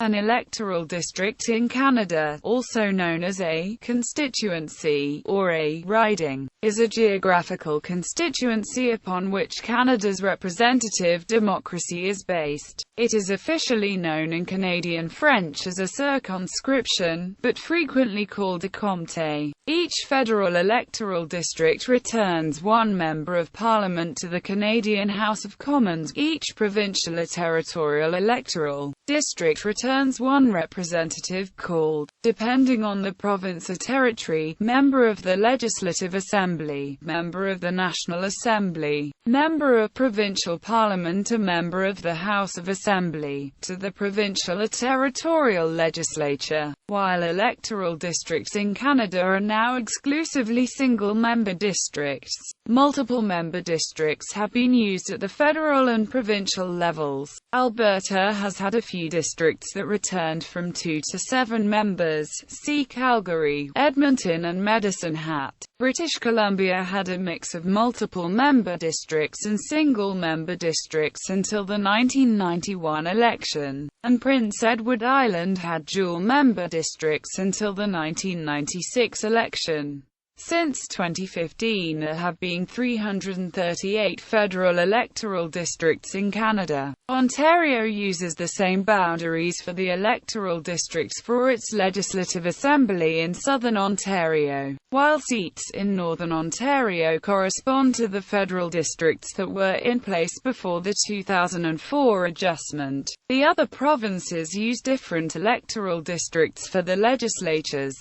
An electoral district in Canada, also known as a constituency or a riding, is a geographical constituency upon which Canada's representative democracy is based. It is officially known in Canadian French as a circonscription, but frequently called a comté. Each federal electoral district returns one member of parliament to the Canadian House of Commons. Each provincial or territorial electoral district returns one representative called, depending on the province or territory, member of the Legislative Assembly, member of the National Assembly, member of Provincial Parliament, a member of the House of Assembly, to the provincial or territorial legislature. While electoral districts in Canada are now exclusively single-member districts, multiple-member districts have been used at the federal and provincial levels. Alberta has had a few districts that returned from 2 to 7 members. See Calgary, Edmonton and Medicine Hat. British Columbia had a mix of multiple-member districts and single-member districts until the 1991 election, and Prince Edward Island had dual-member districts until the 1996 election. Since 2015, there have been 338 federal electoral districts in Canada. Ontario uses the same boundaries for the electoral districts for its Legislative Assembly in Southern Ontario, while seats in Northern Ontario correspond to the federal districts that were in place before the 2004 adjustment. The other provinces use different electoral districts for the legislatures.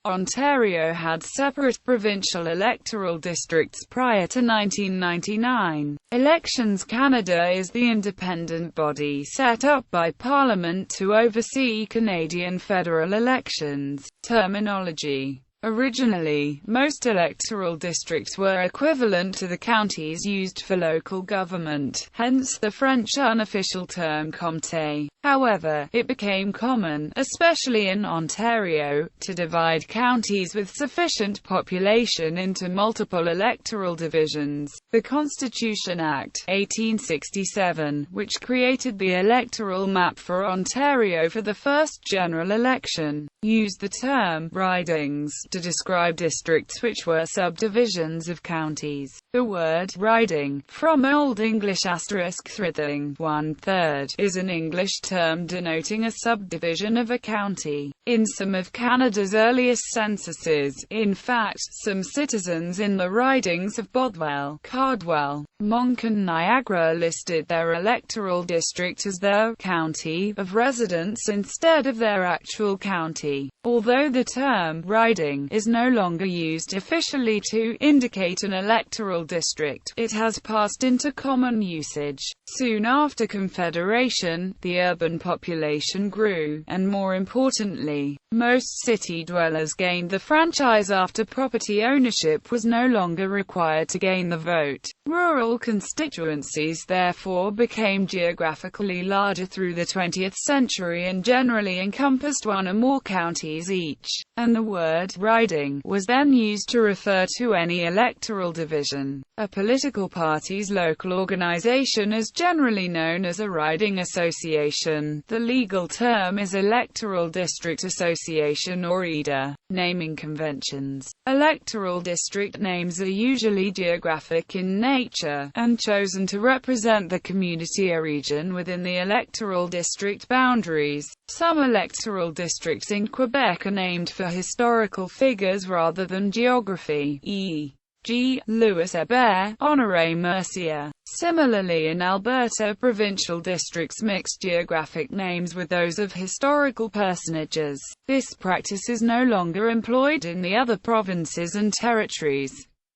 Ontario had separate provincial electoral districts prior to 1999. Elections Canada is the independent body set up by Parliament to oversee Canadian federal elections. Terminology. Originally, most electoral districts were equivalent to the counties used for local government, hence the French unofficial term comté. However, it became common, especially in Ontario, to divide counties with sufficient population into multiple electoral divisions. The Constitution Act, 1867, which created the electoral map for Ontario for the first general election, used the term ridings to describe districts which were subdivisions of counties. The word riding, from Old English *thrithing, 1/3, is an English term denoting a subdivision of a county. In some of Canada's earliest censuses, in fact, some citizens in the ridings of Bothwell, Cardwell, Monk and Niagara listed their electoral district as their county of residence instead of their actual county. Although the term riding is no longer used officially to indicate an electoral district, it has passed into common usage. Soon after Confederation, the urban population grew, and more importantly, most city dwellers gained the franchise after property ownership was no longer required to gain the vote. Rural constituencies therefore became geographically larger through the 20th century and generally encompassed one or more counties each, and the word riding was then used to refer to any electoral division. A political party's local organization is generally known as a riding association. The legal term is Electoral District Association or EDA. Naming conventions. Electoral district names are usually geographic in nature, and chosen to represent the community or region within the electoral district boundaries. Some electoral districts in Quebec are named for historical figures rather than geography, e.g., Louis Hébert, Honoré Mercier. Similarly, in Alberta, provincial districts mix geographic names with those of historical personages. This practice is no longer employed in the other provinces and territories.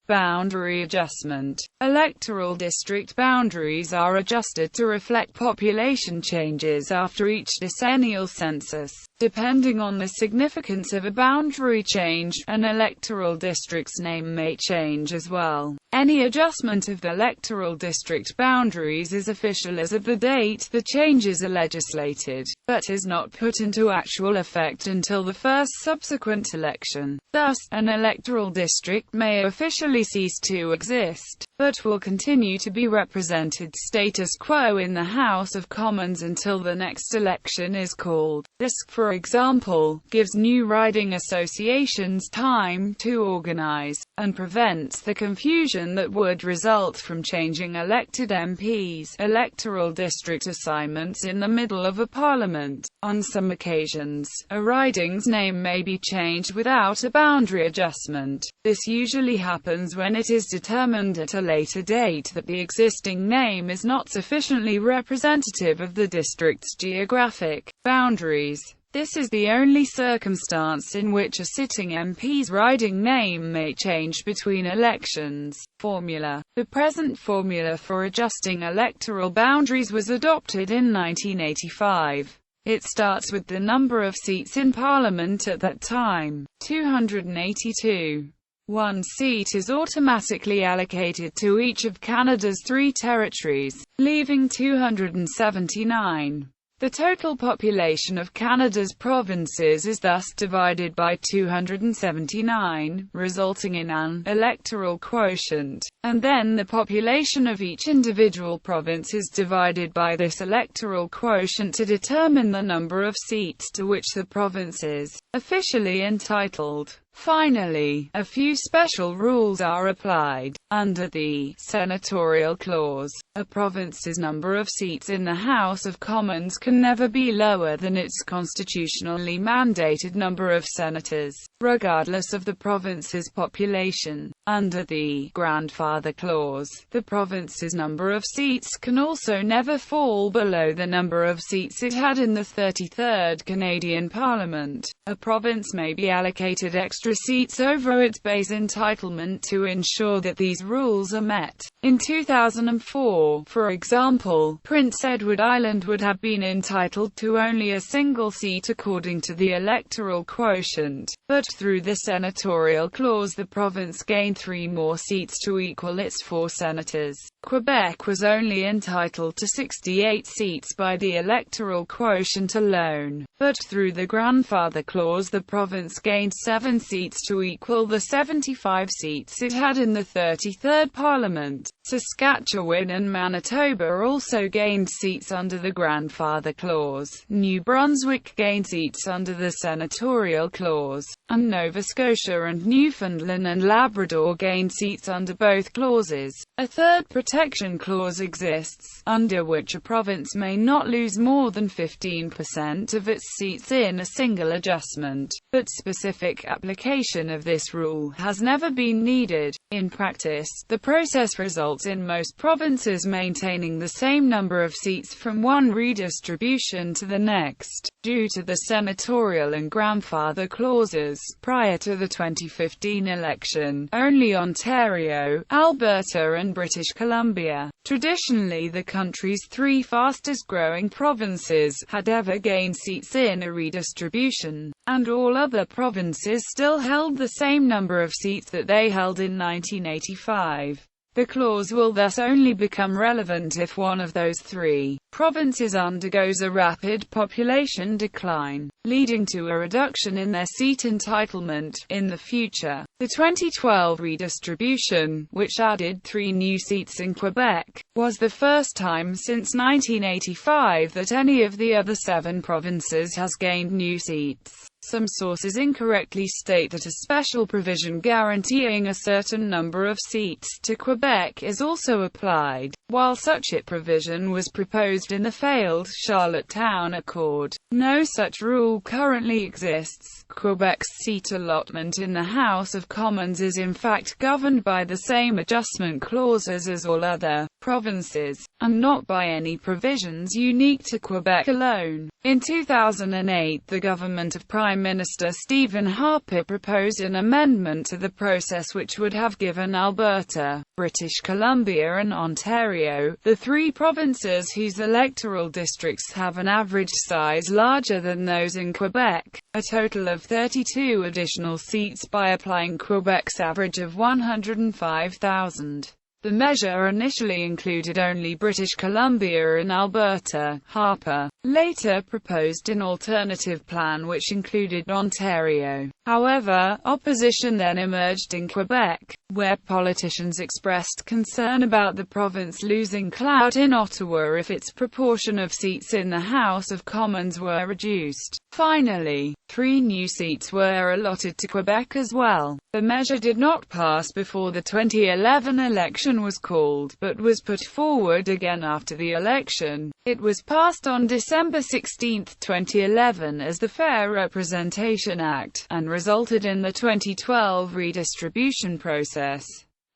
Boundary adjustment. Electoral district boundaries are adjusted to reflect population changes after each decennial census. Depending on the significance of a boundary change, an electoral district's name may change as well. Any adjustment of the electoral district boundaries is official as of the date the changes are legislated, but is not put into actual effect until the first subsequent election. Thus, an electoral district may officially officially cease to exist, but will continue to be represented status quo in the House of Commons until the next election is called. This, for example, gives new riding associations time to organize, and prevents the confusion that would result from changing elected MPs' electoral district assignments in the middle of a parliament. On some occasions, a riding's name may be changed without a boundary adjustment. This usually happens when it is determined at a later date that the existing name is not sufficiently representative of the district's geographic boundaries. This is the only circumstance in which a sitting MP's riding name may change between elections. Formula. The present formula for adjusting electoral boundaries was adopted in 1985. It starts with the number of seats in Parliament at that time, 282. One seat is automatically allocated to each of Canada's 3 territories, leaving 279. The total population of Canada's provinces is thus divided by 279, resulting in an electoral quotient, and then the population of each individual province is divided by this electoral quotient to determine the number of seats to which the province is officially entitled. Finally, a few special rules are applied. Under the senatorial clause, a province's number of seats in the House of Commons can never be lower than its constitutionally mandated number of senators, regardless of the province's population. Under the grandfather clause, the province's number of seats can also never fall below the number of seats it had in the 33rd Canadian Parliament. A province may be allocated extra seats over its base entitlement to ensure that these rules are met. In 2004, for example, Prince Edward Island would have been entitled to only a single seat according to the electoral quotient, but through the senatorial clause the province gained 3 more seats to equal its 4 senators. Quebec was only entitled to 68 seats by the electoral quotient alone, but through the grandfather clause the province gained 7 seats to equal the 75 seats it had in the 33rd Parliament. Saskatchewan and Manitoba also gained seats under the grandfather clause. New Brunswick gained seats under the senatorial clause, and Nova Scotia and Newfoundland and Labrador gained seats under both clauses. A third protection clause exists, under which a province may not lose more than 15% of its seats in a single adjustment, but specific application of this rule has never been needed. In practice, the process results in most provinces maintaining the same number of seats from one redistribution to the next. Due to the senatorial and grandfather clauses, prior to the 2015 election, only Ontario, Alberta and British Columbia, traditionally the country's 3 fastest-growing provinces, had ever gained seats in a redistribution, and all other provinces still held the same number of seats that they held in 1985. The clause will thus only become relevant if one of those 3 provinces undergoes a rapid population decline, leading to a reduction in their seat entitlement in the future. The 2012 redistribution, which added 3 new seats in Quebec, was the first time since 1985 that any of the other 7 provinces has gained new seats. Some sources incorrectly state that a special provision guaranteeing a certain number of seats to Quebec is also applied. While such a provision was proposed in the failed Charlottetown Accord, no such rule currently exists. Quebec's seat allotment in the House of Commons is in fact governed by the same adjustment clauses as all other provinces, and not by any provisions unique to Quebec alone. In 2008, the government of Prime Minister Stephen Harper proposed an amendment to the process which would have given Alberta, British Columbia and Ontario, the 3 provinces whose electoral districts have an average size larger than those in Quebec, a total of 32 additional seats by applying Quebec's average of 105,000. The measure initially included only British Columbia and Alberta. Harper, later proposed an alternative plan which included Ontario. However, opposition then emerged in Quebec, where politicians expressed concern about the province losing clout in Ottawa if its proportion of seats in the House of Commons were reduced. Finally, 3 new seats were allotted to Quebec as well. The measure did not pass before the 2011 election was called, but was put forward again after the election. It was passed on December 16, 2011 as the Fair Representation Act, and resulted in the 2012 redistribution process.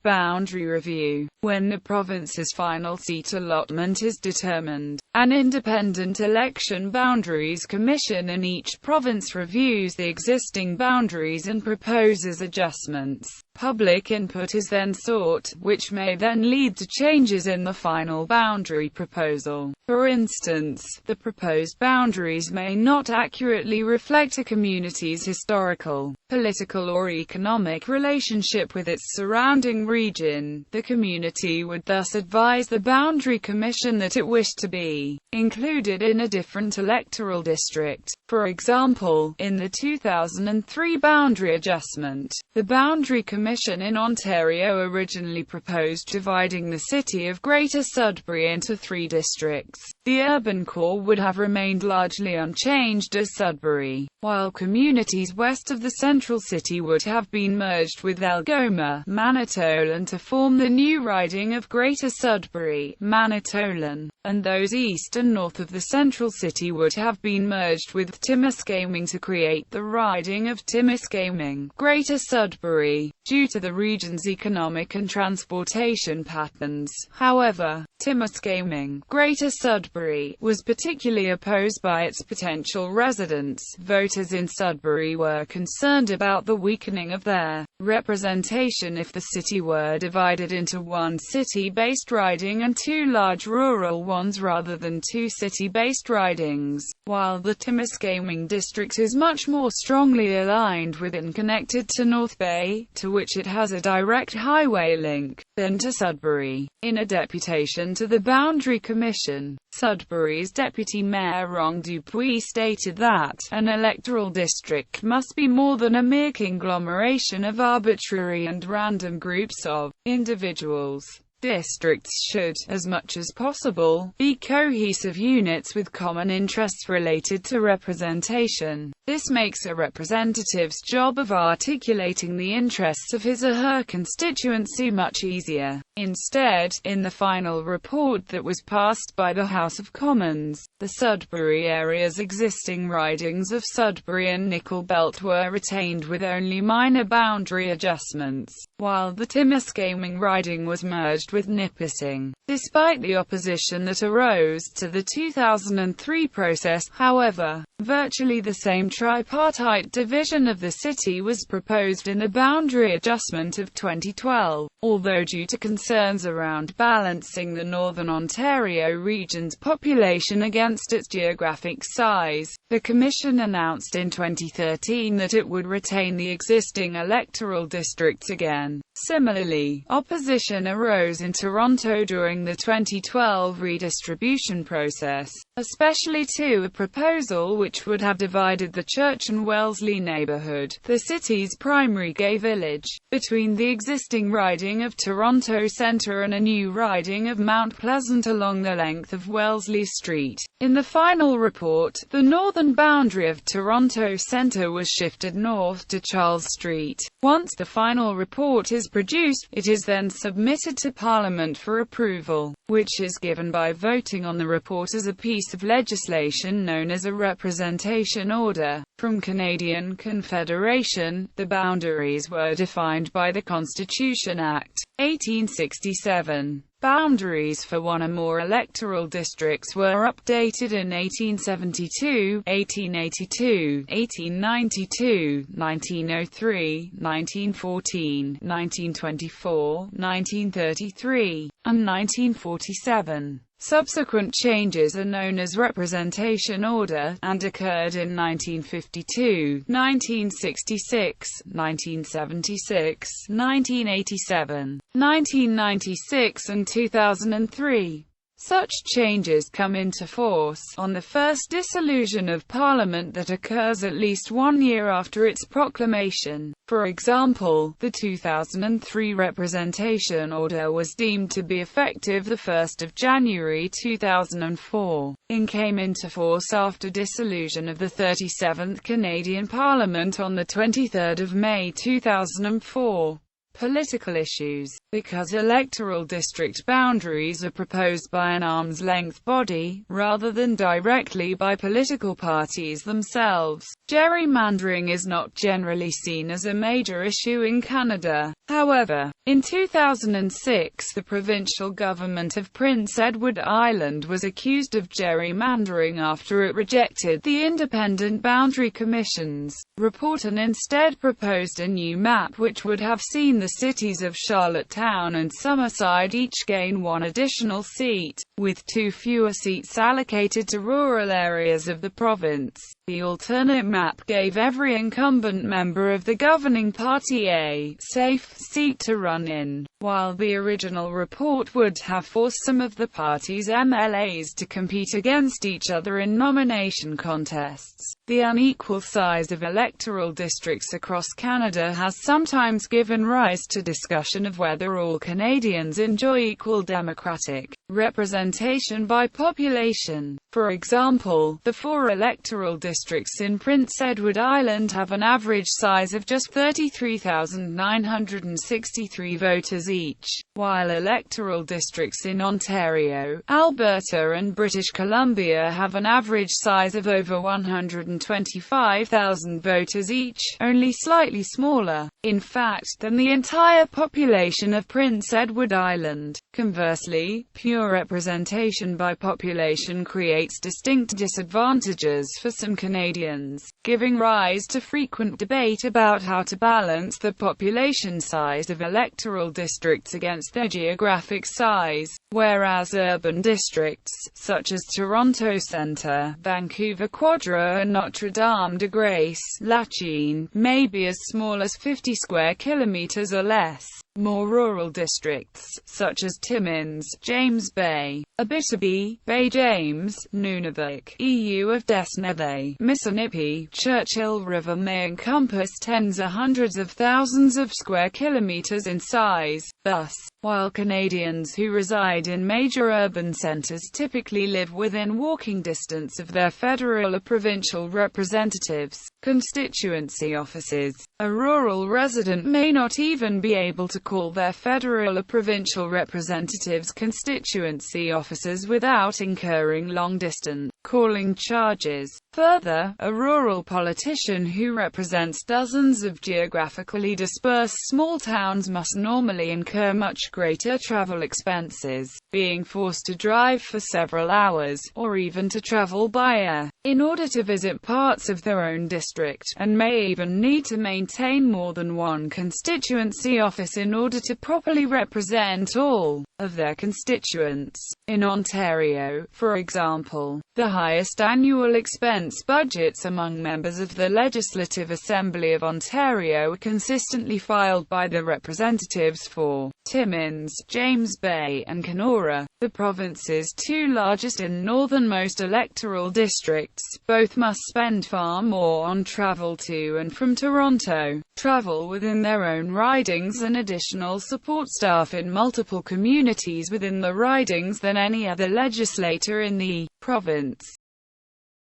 Boundary review. When the province's final seat allotment is determined, an independent election boundaries commission in each province reviews the existing boundaries and proposes adjustments. Public input is then sought, which may then lead to changes in the final boundary proposal. For instance, the proposed boundaries may not accurately reflect a community's historical, political or economic relationship with its surrounding region. The community would thus advise the Boundary Commission that it wished to be included in a different electoral district. For example, in the 2003 boundary adjustment, the Boundary Commission in Ontario originally proposed dividing the city of Greater Sudbury into 3 districts. The urban core would have remained largely unchanged as Sudbury, while communities west of the central city would have been merged with Algoma, Manitoulin to form the new riding of Greater Sudbury, Manitoulin, and those east and north of the central city would have been merged with Timiskaming to create the riding of Timiskaming, Greater Sudbury. Due to the region's economic and transportation patterns, however, Timiskaming, Greater Sudbury, was particularly opposed by its potential residents. Voters in Sudbury were concerned about the weakening of their representation if the city were divided into 1 city-based riding and 2 large rural ones rather than 2 city-based ridings. While the Timiskaming district is much more strongly aligned with and connected to North Bay, to which it has a direct highway link, than to Sudbury. In a deputation to the Boundary Commission, Sudbury's Deputy Mayor Ron Dupuis stated that an electoral district must be more than a mere conglomeration of arbitrary and random groups of individuals. Districts should, as much as possible, be cohesive units with common interests related to representation. This makes a representative's job of articulating the interests of his or her constituency much easier. Instead, in the final report that was passed by the House of Commons, the Sudbury area's existing ridings of Sudbury and Nickel Belt were retained with only minor boundary adjustments, while the Timiskaming riding was merged with Nipissing. Despite the opposition that arose to the 2003 process, however, virtually the same tripartite division of the city was proposed in the boundary adjustment of 2012. Although due to concerns around balancing the Northern Ontario region's population against its geographic size, the Commission announced in 2013 that it would retain the existing electoral districts again. Similarly, opposition arose in Toronto during the 2012 redistribution process, especially to a proposal which would have divided the Church and Wellesley neighbourhood, the city's primary gay village, between the existing riding of Toronto Centre and a new riding of Mount Pleasant along the length of Wellesley Street. In the final report, the northern boundary of Toronto Centre was shifted north to Charles Street. Once the final report is produced, it is then submitted to Parliament for approval, which is given by voting on the report as a piece of legislation known as a representation order. From Canadian Confederation, the boundaries were defined by the Constitution Act, 1867. Boundaries for one or more electoral districts were updated in 1872, 1882, 1892, 1903, 1914, 1924, 1933, and 1947. Subsequent changes are known as Representation Order, and occurred in 1952, 1966, 1976, 1987, 1996 and 2003. Such changes come into force on the first dissolution of Parliament that occurs at least 1 year after its proclamation. For example, the 2003 Representation Order was deemed to be effective 1 January 2004, and came into force after dissolution of the 37th Canadian Parliament on 23 May 2004. Political issues. Because electoral district boundaries are proposed by an arm's-length body, rather than directly by political parties themselves, gerrymandering is not generally seen as a major issue in Canada. However, in 2006 the provincial government of Prince Edward Island was accused of gerrymandering after it rejected the Independent Boundary Commission's report and instead proposed a new map which would have seen the cities of Charlottetown and Summerside each gain 1 additional seat, with 2 fewer seats allocated to rural areas of the province. The alternate map gave every incumbent member of the governing party a safe seat to run in, while the original report would have forced some of the party's MLAs to compete against each other in nomination contests. The unequal size of electoral districts across Canada has sometimes given rise to discussion of whether all Canadians enjoy equal democratic representation by population. For example, the 4 electoral districts in Prince Edward Island have an average size of just 33,963 voters each, while electoral districts in Ontario, Alberta and British Columbia have an average size of over 125,000 voters each, only slightly smaller, in fact, than the entire population of Prince Edward Island. Conversely, pure representation by population creates distinct disadvantages for some Canadians, giving rise to frequent debate about how to balance the population size of electoral districts against their geographic size, whereas urban districts, such as Toronto Centre, Vancouver Quadra and Notre-Dame-de-Grâce, Lachine, may be as small as 50 square kilometres or less. More rural districts, such as Timmins, James Bay, Abitibi, Bay James, Nunavut, EU of Desnethé, Missinippi, Churchill River may encompass tens or hundreds of thousands of square kilometers in size. Thus, while Canadians who reside in major urban centers typically live within walking distance of their federal or provincial representatives' constituency offices, a rural resident may not even be able to call their federal or provincial representatives' constituency offices without incurring long-distance calling charges. Further, a rural politician who represents dozens of geographically dispersed small towns must normally incur much greater travel expenses, being forced to drive for several hours, or even to travel by air, in order to visit parts of their own district, and may even need to maintain more than one constituency office in order to properly represent all of their constituents. In Ontario, for example, the highest annual expense budgets among members of the Legislative Assembly of Ontario are consistently filed by the representatives for Timmins, James Bay, and Kenora, the province's 2 largest and northernmost electoral districts. Both must spend far more on travel to and from Toronto, travel within their own ridings and additional support staff in multiple communities within the ridings than any other legislator in the province.